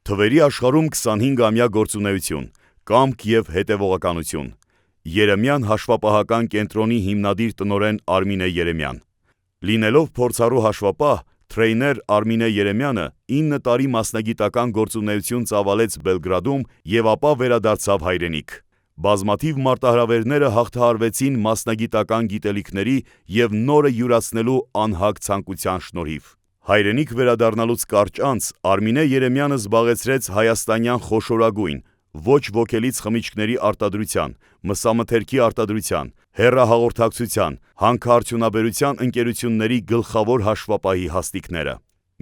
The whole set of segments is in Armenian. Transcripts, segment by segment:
Թվերի աշխարհում 25-ամյա գործունեություն, կամք և հետևողականություն։ Երեմյան հաշվապահական կենտրոնի հիմնադիր տնօրեն Արմինե Երեմյան։ Լինելով փորձառու հաշվապահ, տրեյներ Արմինե Երեմյանը 9 տարի մասնագիտական գործունեություն ծավալեց Բելգրադում և ապա վերադարձավ հայրենիք։ Բազմաթիվ մարտահրավերները հաղթահարվեցին մասնագիտական գիտելիքների և նորը յուրացնելու անհագ ցանկության շնորհիվ։ Հայրենիք վերադառնալուց կարճ անց Արմինե Երեմյանը զբաղեցրեց հայաստանյան խոշորագույն, ոչ ոգելից խմիչքների արտադրության, մսամթերքի արտադրության, հեռահաղորդակցության, հանքարդյունաբերության ընկերությունների գլխավոր հաշվապահի հաստիքները։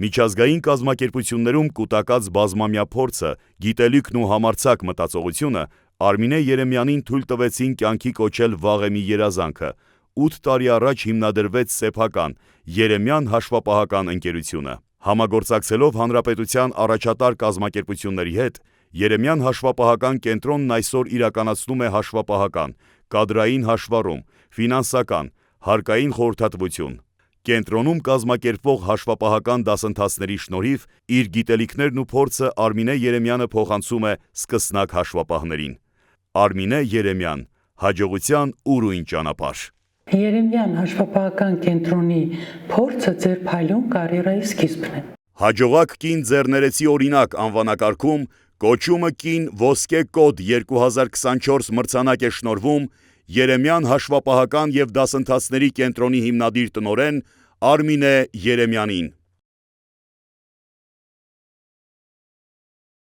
Միջազգային կազմակերպություններում կուտակած բազմամյա փորձը, գիտելիքն ու համարձակ մտածողությունը Արմինե Երեմյանին թույլ տվեցին կյանքի կոչել վաղեմի երազանքը։ 8 տարի առաջ հիմնադրվեց սեփական Երեմյան հաշվապահական ընկերությունը։ Համագործակցելով հանրապետության առաջատար կազմակերպությունների հետ, Երեմյան հաշվապահական կենտրոնն այսօր իրականացնում է հաշվապահական, կադրային հաշվառում, ֆինանսական, հարկային խորհրդատվություն։ Կենտրոնում կազմակերպվող հաշվապահական դասընթացների շնորհիվ իր գիտելիքներն ու փորձը Արմինե Երեմյանը փոխանցում է սկսնակ հաշվապահներին։ Արմինե Երեմյան, հաջողության ուրույն ճանապարհ։ Երեմյան հաշվապահական կենտրոնի փորձը ձեր փայլուն կարիերայի սկիզբն է։ Հաջողակ կին ձեռներեցի օրինակ անվանակարգում կոչումը կին ոսկե կոդ 2024 մրցանակ է շնորհվում Երեմյան հաշվապահական և դասընթացների կենտրոնի հիմնադիր տնօրեն Արմինե Երեմյանին։